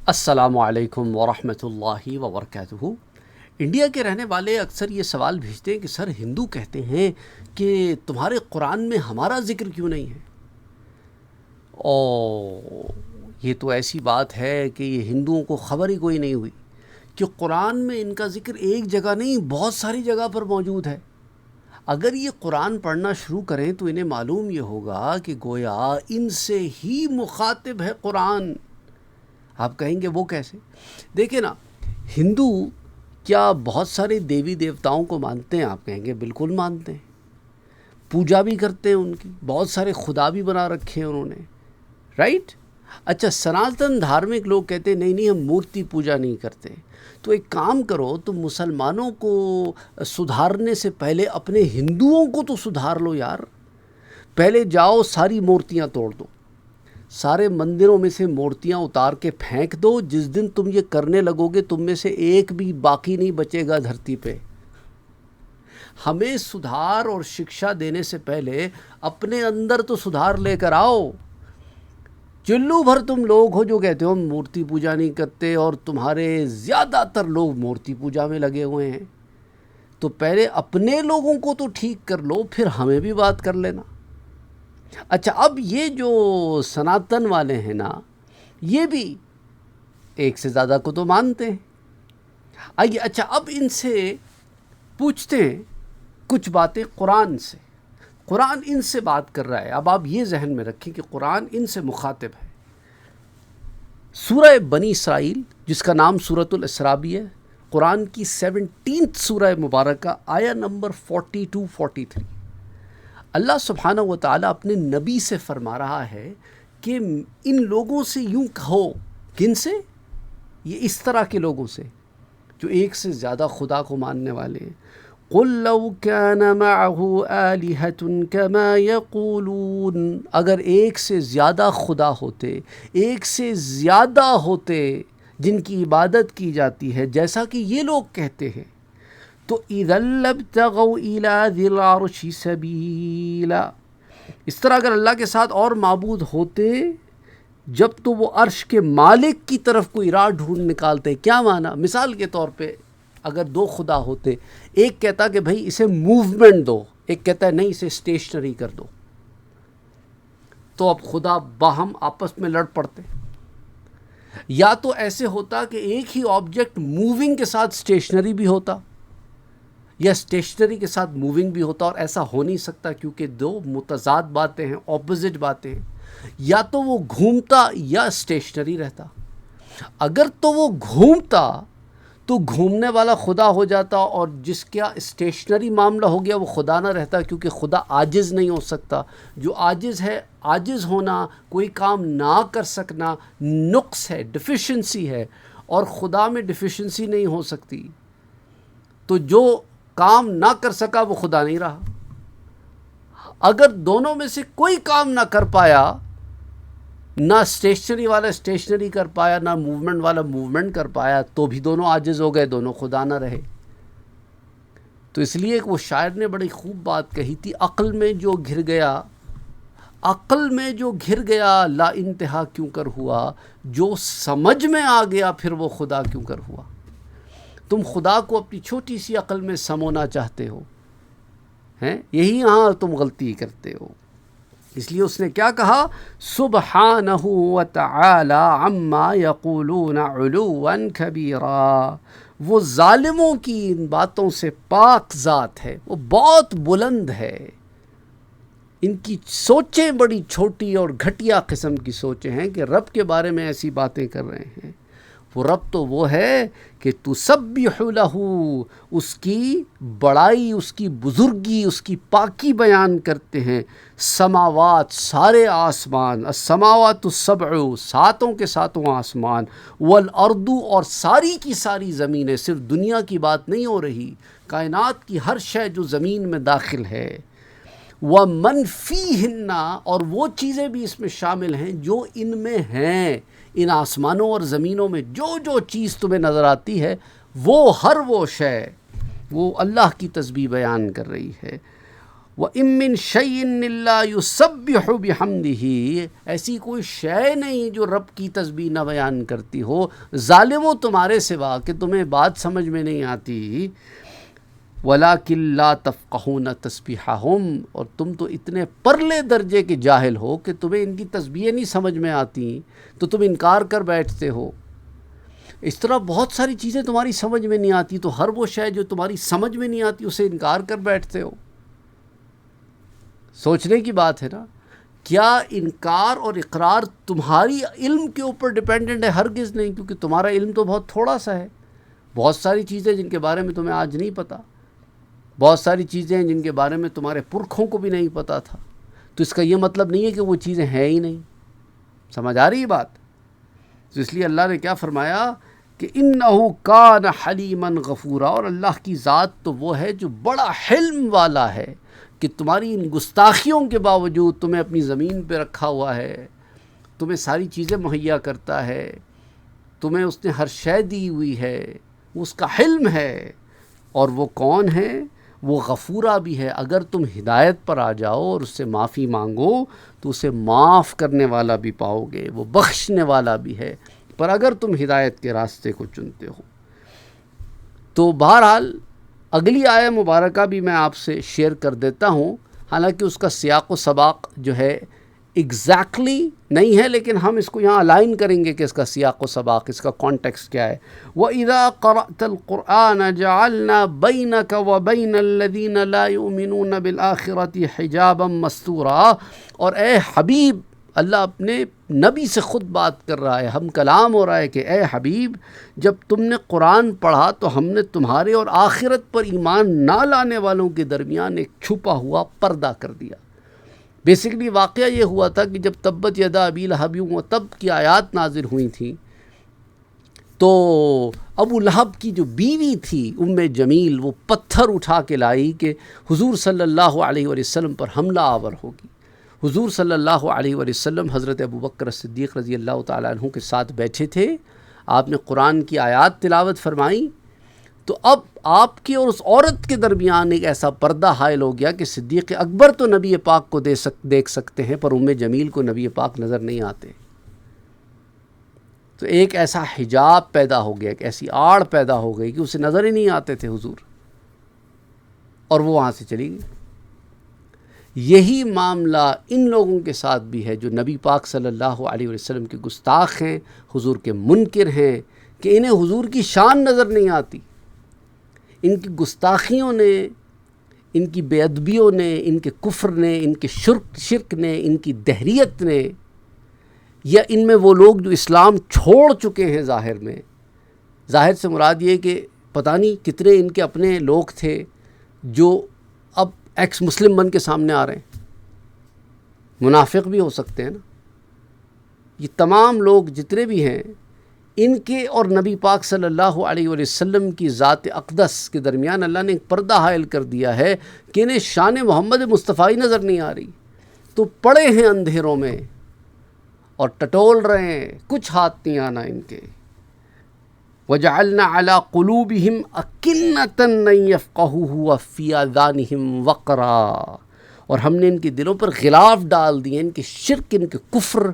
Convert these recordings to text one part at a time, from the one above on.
السلام علیکم ورحمۃ اللہ وبرکاتہ۔ انڈیا کے رہنے والے اکثر یہ سوال بھیجتے ہیں کہ سر ہندو کہتے ہیں کہ تمہارے قرآن میں ہمارا ذکر کیوں نہیں ہے؟ یہ تو ایسی بات ہے کہ یہ ہندوؤں کو خبر ہی کوئی نہیں ہوئی کہ قرآن میں ان کا ذکر ایک جگہ نہیں بہت ساری جگہ پر موجود ہے۔ اگر یہ قرآن پڑھنا شروع کریں تو انہیں معلوم یہ ہوگا کہ گویا ان سے ہی مخاطب ہے قرآن۔ آپ کہیں گے وہ کیسے؟ دیکھیں نا، ہندو کیا بہت سارے دیوی دیوتاؤں کو مانتے ہیں؟ آپ کہیں گے بالکل مانتے ہیں، پوجا بھی کرتے ہیں، ان کی بہت سارے خدا بھی بنا رکھے ہیں انہوں نے، رائٹ؟ اچھا، سناتن دھارمک لوگ کہتے ہیں نہیں ہم مورتی پوجا نہیں کرتے۔ تو ایک کام کرو، تم مسلمانوں کو سدھارنے سے پہلے اپنے ہندوؤں کو تو سدھار لو یار۔ پہلے جاؤ ساری مورتیاں توڑ دو، سارے مندروں میں سے مورتیاں اتار کے پھینک دو۔ جس دن تم یہ کرنے لگو گے تم میں سے ایک بھی باقی نہیں بچے گا دھرتی پہ۔ ہمیں سدھار اور شکشا دینے سے پہلے اپنے اندر تو سدھار لے کر آؤ۔ چلو بھر تم لوگ ہو جو کہتے ہو ہم مورتی پوجا نہیں کرتے، اور تمہارے زیادہ تر لوگ مورتی پوجا میں لگے ہوئے ہیں۔ تو پہلے اپنے لوگوں کو تو ٹھیک کر لو، پھر ہمیں بھی بات کر لینا۔ اچھا، اب یہ جو سناتن والے ہیں نا، یہ بھی ایک سے زیادہ کو تو مانتے ہیں۔ آئیے، اچھا اب ان سے پوچھتے ہیں کچھ باتیں قرآن سے۔ قرآن ان سے بات کر رہا ہے۔ اب آپ یہ ذہن میں رکھیں کہ قرآن ان سے مخاطب ہے۔ سورہ بنی اسرائیل، جس کا نام سورۃ الاسراء بھی ہے، قرآن کی 17 سورہ مبارکہ، آیا نمبر 42-43۔ اللہ سبحانہ و تعالیٰ اپنے نبی سے فرما رہا ہے کہ ان لوگوں سے یوں کہو۔ کن سے؟ یہ اس طرح کے لوگوں سے جو ایک سے زیادہ خدا کو ماننے والے ہیں۔ قُل لَوْ كَانَ مَعَهُ آلِهَةٌ كَمَا يَقُولُونَ، اگر ایک سے زیادہ خدا ہوتے، ایک سے زیادہ ہوتے جن کی عبادت کی جاتی ہے جیسا کہ یہ لوگ کہتے ہیں، تو اِذًا لَابْتَغَوْا إِلَىٰ ذِي الْعَرْشِ سَبِيلًا، اس طرح اگر اللہ کے ساتھ اور معبود ہوتے جب تو وہ عرش کے مالک کی طرف کوئی راہ ڈھونڈ نکالتے۔ کیا معنی؟ مثال کے طور پہ اگر دو خدا ہوتے، ایک کہتا کہ بھئی اسے موومنٹ دو، ایک کہتا ہے نہیں اسے اسٹیشنری کر دو، تو اب خدا باہم آپس میں لڑ پڑتے۔ یا تو ایسے ہوتا کہ ایک ہی آبجیکٹ موونگ کے ساتھ اسٹیشنری بھی ہوتا، یا اسٹیشنری کے ساتھ موونگ بھی ہوتا، اور ایسا ہو نہیں سکتا کیونکہ دو متضاد باتیں ہیں، اپوزٹ باتیں ہیں۔ یا تو وہ گھومتا یا اسٹیشنری رہتا۔ اگر تو وہ گھومتا تو گھومنے والا خدا ہو جاتا، اور جس کا اسٹیشنری معاملہ ہو گیا وہ خدا نہ رہتا، کیونکہ خدا عاجز نہیں ہو سکتا۔ جو عاجز ہے، عاجز ہونا، کوئی کام نہ کر سکنا نقص ہے، ڈیفیشنسی ہے، اور خدا میں ڈیفیشنسی نہیں ہو سکتی۔ تو جو کام نہ کر سکا وہ خدا نہیں رہا۔ اگر دونوں میں سے کوئی کام نہ کر پایا، نہ اسٹیشنری والا اسٹیشنری کر پایا، نہ موومنٹ والا موومنٹ کر پایا، تو بھی دونوں عاجز ہو گئے، دونوں خدا نہ رہے۔ تو اس لیے وہ شاعر نے بڑی خوب بات کہی تھی، عقل میں جو گھر گیا، عقل میں جو گھر گیا لا انتہا کیوں کر ہوا، جو سمجھ میں آ گیا پھر وہ خدا کیوں کر ہوا۔ تم خدا کو اپنی چھوٹی سی عقل میں سمونا چاہتے ہو، ہیں؟ یہی ہاں تم غلطی کرتے ہو۔ اس لیے اس نے کیا کہا؟ سبحانہ وتعالی عما یقولون علوا کبیرا، وہ ظالموں کی ان باتوں سے پاک ذات ہے، وہ بہت بلند ہے۔ ان کی سوچیں بڑی چھوٹی اور گھٹیا قسم کی سوچیں ہیں کہ رب کے بارے میں ایسی باتیں کر رہے ہیں۔ وہ رب تو وہ ہے کہ تسبح لہ، اس کی بڑائی، اس کی بزرگی، اس کی پاکی بیان کرتے ہیں۔ سماوات، سارے آسمان، السماوات السبع، ساتوں کے ساتوں آسمان، والارض، اور ساری کی ساری زمینیں، صرف دنیا کی بات نہیں ہو رہی، کائنات کی ہر شے جو زمین میں داخل ہے، وَمَنْ فِيهِنَّ، اور وہ چیزیں بھی اس میں شامل ہیں جو ان میں ہیں۔ ان آسمانوں اور زمینوں میں جو جو چیز تمہیں نظر آتی ہے، وہ ہر وہ شے وہ اللہ کی تسبیح بیان کر رہی ہے۔ وَإِن مِّن شَيْءٍ إِلَّا يُسَبِّحُ بِحَمْدِهِ، ایسی کوئی شے نہیں جو رب کی تسبیح نہ بیان کرتی ہو، ظالموں تمہارے سوا کہ تمہیں بات سمجھ میں نہیں آتی، وَلَٰكِن لَا تَفْقَهُونَ تَسْبِيحَهُمْ، اور تم تو اتنے پرلے درجے کے جاہل ہو کہ تمہیں ان کی تسبیحیں نہیں سمجھ میں آتی تو تم انکار کر بیٹھتے ہو۔ اس طرح بہت ساری چیزیں تمہاری سمجھ میں نہیں آتی تو ہر وہ شے جو تمہاری سمجھ میں نہیں آتی اسے انکار کر بیٹھتے ہو۔ سوچنے کی بات ہے نا، کیا انکار اور اقرار تمہاری علم کے اوپر ڈیپینڈنٹ ہے؟ ہرگز نہیں، کیونکہ تمہارا علم تو بہت تھوڑا سا ہے۔ بہت ساری چیزیں جن کے بارے میں تمہیں آج نہیں پتہ، بہت ساری چیزیں جن کے بارے میں تمہارے پرکھوں کو بھی نہیں پتہ تھا، تو اس کا یہ مطلب نہیں ہے کہ وہ چیزیں ہیں ہی نہیں۔ سمجھ آ رہی ہے بات؟ تو اس لیے اللہ نے کیا فرمایا کہ انہو کان حلیما غفورا، اور اللہ کی ذات تو وہ ہے جو بڑا حلم والا ہے کہ تمہاری ان گستاخیوں کے باوجود تمہیں اپنی زمین پہ رکھا ہوا ہے، تمہیں ساری چیزیں مہیا کرتا ہے، تمہیں اس نے ہر شے دی ہوئی ہے، وہ اس کا حلم ہے۔ اور وہ کون ہے؟ وہ غفورا بھی ہے۔ اگر تم ہدایت پر آ جاؤ اور اس سے معافی مانگو تو اسے معاف کرنے والا بھی پاؤ گے، وہ بخشنے والا بھی ہے، پر اگر تم ہدایت کے راستے کو چنتے ہو تو۔ بہرحال اگلی آیہ مبارکہ بھی میں آپ سے شیئر کر دیتا ہوں، حالانکہ اس کا سیاق و سباق جو ہے ایگزیکٹلی نہیں ہے، لیکن ہم اس کو یہاں الائن کریں گے کہ اس کا سیاق و سباق، اس کا کانٹیکسٹ کیا ہے۔ وَإِذَا قَرَأْتَ الْقُرْآنَ جَعَلْنَا بَيْنَكَ وَبَيْنَ الَّذِينَ لَا يُؤْمِنُونَ بِالْآخِرَةِ حِجَابًا مَسْتُورًا، اور اے حبیب، اللہ اپنے نبی سے خود بات کر رہا ہے، ہم کلام ہو رہا ہے کہ اے حبیب، جب تم نے قرآن پڑھا تو ہم نے تمہارے اور آخرت پر ایمان نہ لانے والوں کے درمیان ایک چھپا ہوا پردہ کر دیا۔ بیسیکلی واقعہ یہ ہوا تھا کہ جب تبت یدا ابی لہب وتب کی آیات نازل ہوئی تھیں تو ابو لہب کی جو بیوی تھی ام جمیل، وہ پتھر اٹھا کے لائی کہ حضور صلی اللہ علیہ وسلم پر حملہ آور ہوگی۔ حضور صلی اللہ علیہ وسلم حضرت ابو بکر صدیق رضی اللہ تعالیٰ عنہ کے ساتھ بیٹھے تھے، آپ نے قرآن کی آیات تلاوت فرمائی، تو اب آپ کی اور اس عورت کے درمیان ایک ایسا پردہ حائل ہو گیا کہ صدیق اکبر تو نبی پاک کو دیکھ سکتے ہیں، پر ام جمیل کو نبی پاک نظر نہیں آتے۔ تو ایک ایسا حجاب پیدا ہو گیا، ایک ایسی آڑ پیدا ہو گئی کہ اسے نظر ہی نہیں آتے تھے حضور، اور وہ وہاں سے چلی گئی۔ یہی معاملہ ان لوگوں کے ساتھ بھی ہے جو نبی پاک صلی اللہ علیہ وسلم کے گستاخ ہیں، حضور کے منکر ہیں، کہ انہیں حضور کی شان نظر نہیں آتی۔ ان کی گستاخیوں نے، ان کی بے ادبیوں نے، ان کے کفر نے، ان کے شرک نے، ان کی دہریت نے، یا ان میں وہ لوگ جو اسلام چھوڑ چکے ہیں ظاہر سے مراد یہ کہ پتہ نہیں کتنے ان کے اپنے لوگ تھے جو اب ایکس مسلم بن کے سامنے آ رہے ہیں، منافق بھی ہو سکتے ہیں نا۔ یہ تمام لوگ جتنے بھی ہیں، ان کے اور نبی پاک صلی اللہ علیہ وسلم کی ذات اقدس کے درمیان اللہ نے ایک پردہ حائل کر دیا ہے کہ انہیں شان محمد مصطفیٰ نظر نہیں آ رہی، تو پڑے ہیں اندھیروں میں اور ٹٹول رہے ہیں، کچھ ہاتھ نہیں آنا ان کے۔ وَجَعَلْنَا عَلَىٰ قُلُوبِهِمْ أَكِنَّةً أَن يَفْقَهُوهُ وَفِي آذَانِهِمْ وَقْرًا، اور ہم نے ان کے دلوں پر غلاف ڈال دیے، ان کے شرک، ان کے کفر،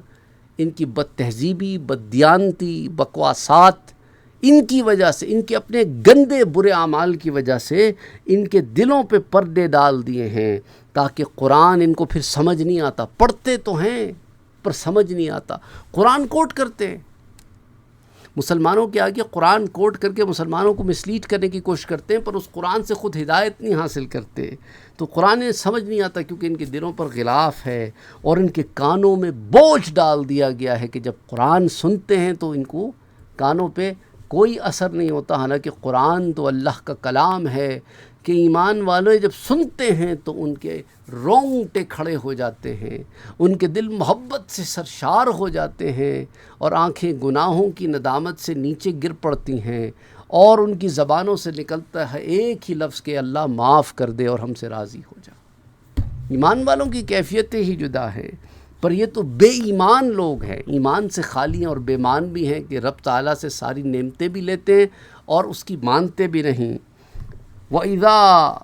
ان کی بد تہذیبی، بددیانتی، بکواسات، ان کی وجہ سے، ان کے اپنے گندے برے اعمال کی وجہ سے ان کے دلوں پہ پردے ڈال دیے ہیں، تاکہ قرآن ان کو پھر سمجھ نہیں آتا۔ پڑھتے تو ہیں پر سمجھ نہیں آتا، قرآن کوٹ کرتے ہیں، مسلمانوں کے آگے قرآن کوٹ کر کے مسلمانوں کو مسلیڈ کرنے کی کوشش کرتے ہیں، پر اس قرآن سے خود ہدایت نہیں حاصل کرتے، تو قرآن سمجھ نہیں آتا، کیونکہ ان کے دلوں پر غلاف ہے اور ان کے کانوں میں بوجھ ڈال دیا گیا ہے کہ جب قرآن سنتے ہیں تو ان کو کانوں پہ کوئی اثر نہیں ہوتا، حالانکہ قرآن تو اللہ کا کلام ہے کہ ایمان والے جب سنتے ہیں تو ان کے رونگٹے کھڑے ہو جاتے ہیں، ان کے دل محبت سے سرشار ہو جاتے ہیں، اور آنکھیں گناہوں کی ندامت سے نیچے گر پڑتی ہیں، اور ان کی زبانوں سے نکلتا ہے ایک ہی لفظ کہ اللہ معاف کر دے اور ہم سے راضی ہو جا۔ ایمان والوں کی کیفیتیں ہی جدا ہیں، پر یہ تو بے ایمان لوگ ہیں، ایمان سے خالی ہیں اور بے مان بھی ہیں کہ رب تعالیٰ سے ساری نعمتیں بھی لیتے ہیں اور اس کی مانتے بھی نہیں۔ وَإِذَا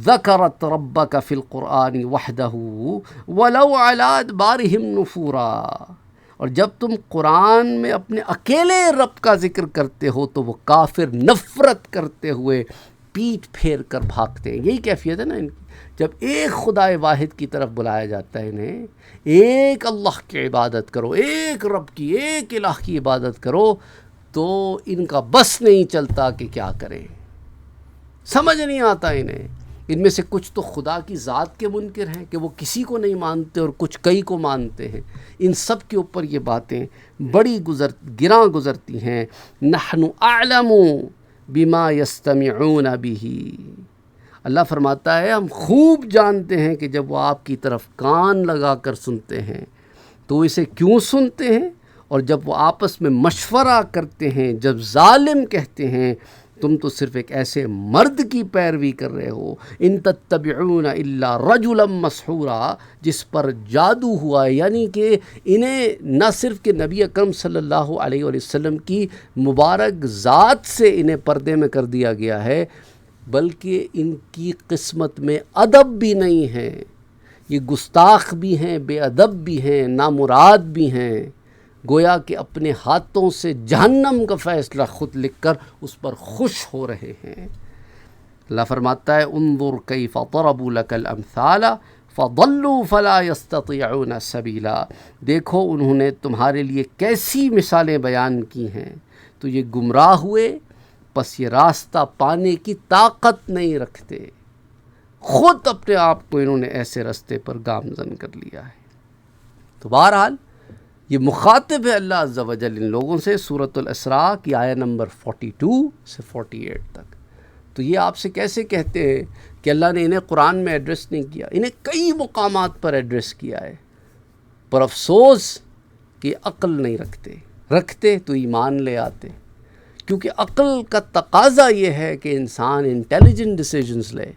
ذکرت ربک فی القرآن وحدہ ولو علی ادبارہم نفورا، اور جب تم قرآن میں اپنے اکیلے رب کا ذکر کرتے ہو تو وہ کافر نفرت کرتے ہوئے پیٹھ پھیر کر بھاگتے ہیں۔ یہی کیفیت ہے نا ان کی، جب ایک خدا واحد کی طرف بلایا جاتا ہے انہیں، ایک اللہ کی عبادت کرو، ایک رب کی، ایک الہ کی عبادت کرو، تو ان کا بس نہیں چلتا کہ کیا کریں، سمجھ نہیں آتا انہیں۔ ان میں سے کچھ تو خدا کی ذات کے منکر ہیں کہ وہ کسی کو نہیں مانتے، اور کچھ کئی کو مانتے ہیں۔ ان سب کے اوپر یہ باتیں بڑی گراں گزرتی ہیں۔ نحن اعلم بما یستمعون بہ، اللہ فرماتا ہے ہم خوب جانتے ہیں کہ جب وہ آپ کی طرف کان لگا کر سنتے ہیں تو اسے کیوں سنتے ہیں، اور جب وہ آپس میں مشورہ کرتے ہیں، جب ظالم کہتے ہیں تم تو صرف ایک ایسے مرد کی پیروی کر رہے ہو، ان تتبعون الا رجلا مسحورا، جس پر جادو ہوا ہے، یعنی کہ انہیں نہ صرف کہ نبی اکرم صلی اللہ علیہ وآلہ وسلم کی مبارک ذات سے انہیں پردے میں کر دیا گیا ہے، بلکہ ان کی قسمت میں ادب بھی نہیں ہے، یہ گستاخ بھی ہیں، بے ادب بھی ہیں، نامراد بھی ہیں، گویا کہ اپنے ہاتھوں سے جہنم کا فیصلہ خود لکھ کر اس پر خوش ہو رہے ہیں۔ اللہ فرماتا ہے انظر کیف ضربوا لک الامثال فضلوا فلا یستطیعون سبیلا، دیکھو انہوں نے تمہارے لیے کیسی مثالیں بیان کی ہیں تو یہ گمراہ ہوئے، پس یہ راستہ پانے کی طاقت نہیں رکھتے، خود اپنے آپ کو انہوں نے ایسے راستے پر گامزن کر لیا ہے۔ تو بہرحال یہ مخاطب ہے اللہ عز و جل ان لوگوں سے، سورۃ الاسراء کی آیہ نمبر 42 سے 48 تک۔ تو یہ آپ سے کیسے کہتے ہیں کہ اللہ نے انہیں قرآن میں ایڈریس نہیں کیا؟ انہیں کئی مقامات پر ایڈریس کیا ہے، پر افسوس کہ عقل نہیں رکھتے تو ایمان لے آتے، کیونکہ عقل کا تقاضا یہ ہے کہ انسان انٹیلیجنٹ ڈیسیجنز لے۔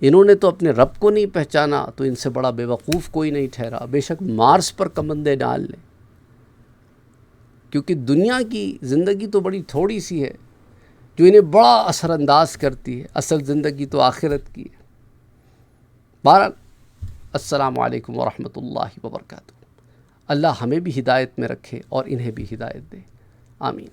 انہوں نے تو اپنے رب کو نہیں پہچانا، تو ان سے بڑا بے وقوف کوئی نہیں ٹھہرا، بے شک مارس پر کمندے ڈال لیں، کیونکہ دنیا کی زندگی تو بڑی تھوڑی سی ہے جو انہیں بڑا اثر انداز کرتی ہے، اصل زندگی تو آخرت کی ہے۔ بہرحال السلام علیکم ورحمۃ اللہ وبرکاتہ۔ اللہ ہمیں بھی ہدایت میں رکھے اور انہیں بھی ہدایت دے، آمین۔